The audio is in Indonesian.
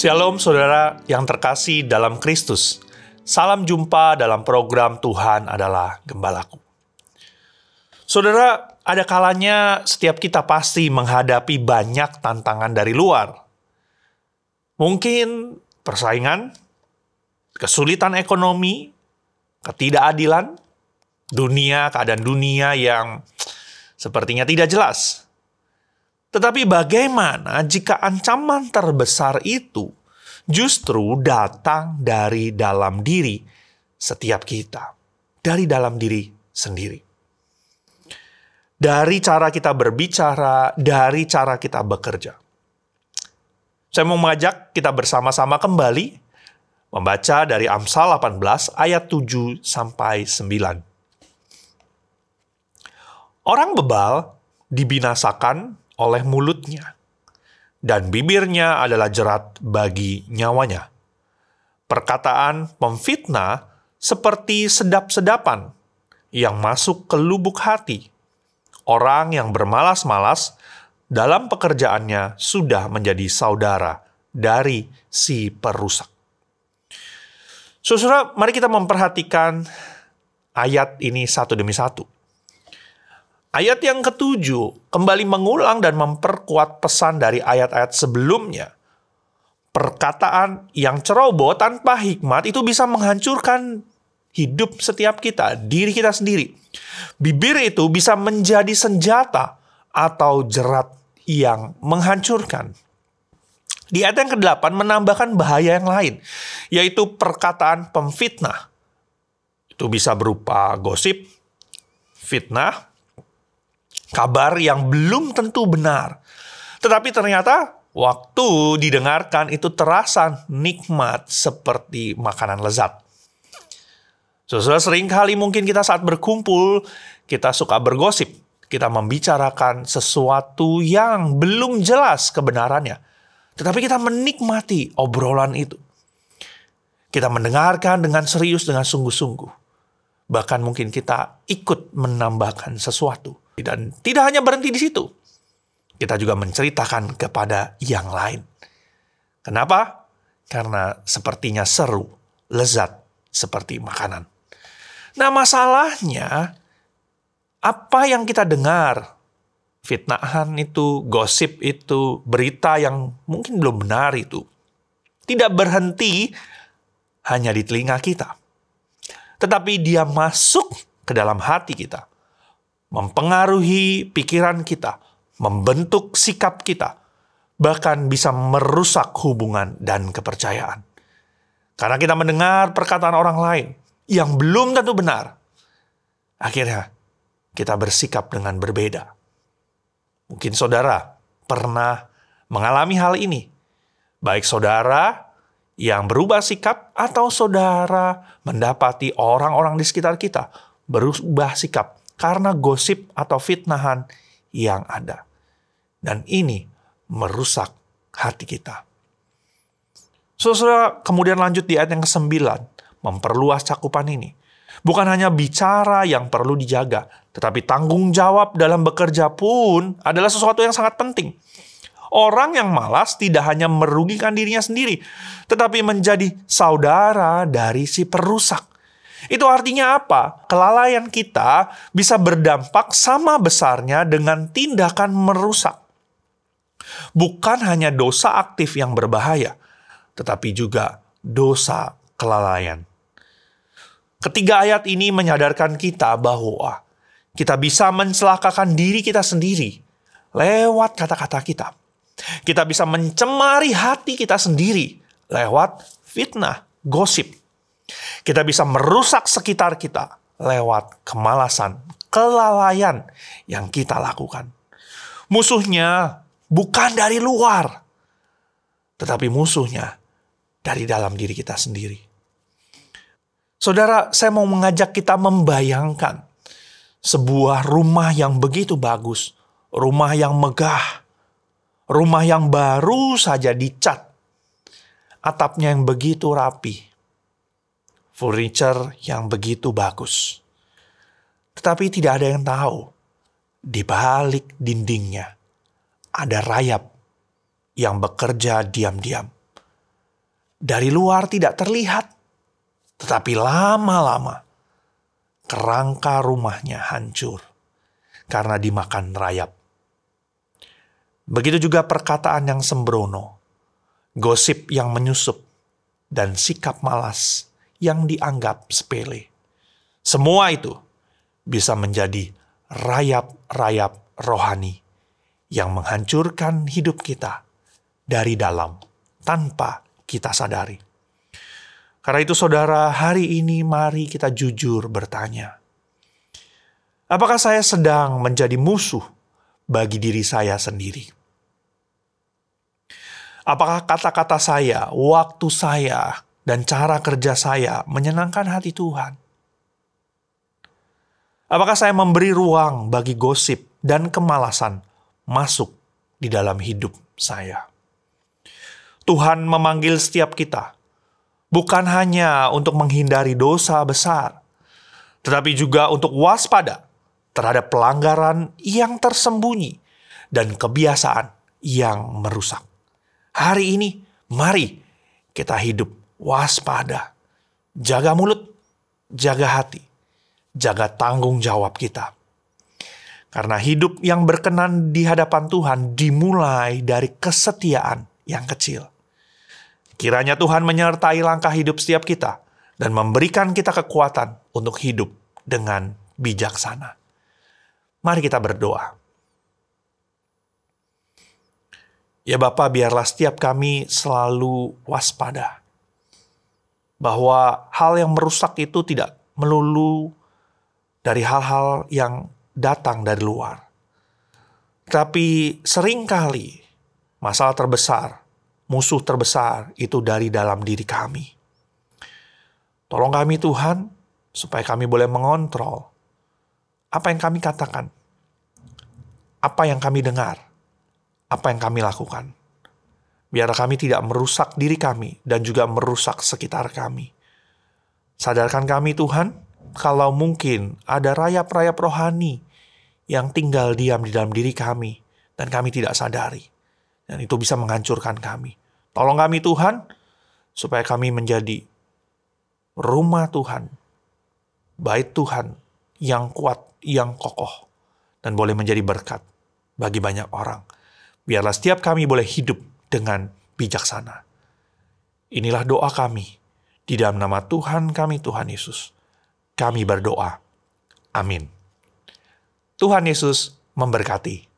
Shalom saudara yang terkasih dalam Kristus. Salam jumpa dalam program Tuhan adalah Gembalaku. Saudara, ada kalanya setiap kita pasti menghadapi banyak tantangan dari luar. Mungkin persaingan, kesulitan ekonomi, ketidakadilan, keadaan dunia yang sepertinya tidak jelas. Tetapi bagaimana jika ancaman terbesar itu justru datang dari dalam diri setiap kita, dari dalam diri sendiri. Dari cara kita berbicara, dari cara kita bekerja. Saya mau mengajak kita bersama-sama kembali membaca dari Amsal 18 ayat 7 sampai 9. Orang bebal dibinasakan oleh mulutnya, dan bibirnya adalah jerat bagi nyawanya. Perkataan pemfitnah seperti sedap-sedapan yang masuk ke lubuk hati. Orang yang bermalas-malas dalam pekerjaannya sudah menjadi saudara dari si perusak. Saudara, mari kita memperhatikan ayat ini satu demi satu. Ayat yang ke-7 kembali mengulang dan memperkuat pesan dari ayat-ayat sebelumnya. Perkataan yang ceroboh tanpa hikmat itu bisa menghancurkan hidup setiap kita, diri kita sendiri. Bibir itu bisa menjadi senjata atau jerat yang menghancurkan. Di ayat yang ke-8 menambahkan bahaya yang lain, yaitu perkataan pemfitnah. Itu bisa berupa gosip, fitnah, kabar yang belum tentu benar. Tetapi ternyata waktu didengarkan itu terasa nikmat seperti makanan lezat. Saudara, seringkali mungkin kita saat berkumpul, kita suka bergosip. Kita membicarakan sesuatu yang belum jelas kebenarannya. Tetapi kita menikmati obrolan itu. Kita mendengarkan dengan serius, dengan sungguh-sungguh. Bahkan mungkin kita ikut menambahkan sesuatu. Dan tidak hanya berhenti di situ. Kita juga menceritakan kepada yang lain. Kenapa? Karena sepertinya seru, lezat, seperti makanan. Nah, masalahnya, apa yang kita dengar, fitnahan itu, gosip itu, berita yang mungkin belum benar itu, tidak berhenti hanya di telinga kita. Tetapi dia masuk ke dalam hati kita. Mempengaruhi pikiran kita, membentuk sikap kita, bahkan bisa merusak hubungan dan kepercayaan. Karena kita mendengar perkataan orang lain yang belum tentu benar, akhirnya kita bersikap dengan berbeda. Mungkin saudara pernah mengalami hal ini, baik saudara yang berubah sikap atau saudara mendapati orang-orang di sekitar kita berubah sikap karena gosip atau fitnahan yang ada. Dan ini merusak hati kita. Saudara, kemudian lanjut di ayat yang ke-9, memperluas cakupan ini. Bukan hanya bicara yang perlu dijaga, tetapi tanggung jawab dalam bekerja pun adalah sesuatu yang sangat penting. Orang yang malas tidak hanya merugikan dirinya sendiri, tetapi menjadi saudara dari si perusak. Itu artinya apa? Kelalaian kita bisa berdampak sama besarnya dengan tindakan merusak. Bukan hanya dosa aktif yang berbahaya, tetapi juga dosa kelalaian. Ketiga ayat ini menyadarkan kita bahwa kita bisa mencelakakan diri kita sendiri lewat kata-kata kita. Kita bisa mencemari hati kita sendiri lewat fitnah, gosip. Kita bisa merusak sekitar kita lewat kemalasan, kelalaian yang kita lakukan. Musuhnya bukan dari luar, tetapi musuhnya dari dalam diri kita sendiri. Saudara, saya mau mengajak kita membayangkan sebuah rumah yang begitu bagus, rumah yang megah, rumah yang baru saja dicat, atapnya yang begitu rapi, furniture yang begitu bagus. Tetapi tidak ada yang tahu, di balik dindingnya ada rayap yang bekerja diam-diam. Dari luar tidak terlihat, tetapi lama-lama kerangka rumahnya hancur karena dimakan rayap. Begitu juga perkataan yang sembrono, gosip yang menyusup, dan sikap malas yang dianggap sepele. Semua itu bisa menjadi rayap-rayap rohani yang menghancurkan hidup kita dari dalam tanpa kita sadari. Karena itu saudara, hari ini mari kita jujur bertanya. Apakah saya sedang menjadi musuh bagi diri saya sendiri? Apakah kata-kata saya, waktu saya, dan cara kerja saya menyenangkan hati Tuhan? Apakah saya memberi ruang bagi gosip dan kemalasan masuk di dalam hidup saya? Tuhan memanggil setiap kita, bukan hanya untuk menghindari dosa besar, tetapi juga untuk waspada terhadap pelanggaran yang tersembunyi dan kebiasaan yang merusak. Hari ini, mari kita hidup waspada. Jaga mulut, jaga hati, jaga tanggung jawab kita. Karena hidup yang berkenan di hadapan Tuhan dimulai dari kesetiaan yang kecil. Kiranya Tuhan menyertai langkah hidup setiap kita dan memberikan kita kekuatan untuk hidup dengan bijaksana. Mari kita berdoa. Ya Bapa, biarlah setiap kami selalu waspada. Bahwa hal yang merusak itu tidak melulu dari hal-hal yang datang dari luar. Tapi seringkali masalah terbesar, musuh terbesar itu dari dalam diri kami. Tolong kami Tuhan, supaya kami boleh mengontrol apa yang kami katakan, apa yang kami dengar, apa yang kami lakukan. Biar kami tidak merusak diri kami dan juga merusak sekitar kami. Sadarkan kami Tuhan, kalau mungkin ada rayap-rayap rohani yang tinggal diam di dalam diri kami dan kami tidak sadari. Dan itu bisa menghancurkan kami. Tolong kami Tuhan, supaya kami menjadi rumah Tuhan, bait Tuhan yang kuat, yang kokoh, dan boleh menjadi berkat bagi banyak orang. Biarlah setiap kami boleh hidup dengan bijaksana. Inilah doa kami, di dalam nama Tuhan kami, Tuhan Yesus. Kami berdoa. Amin. Tuhan Yesus memberkati.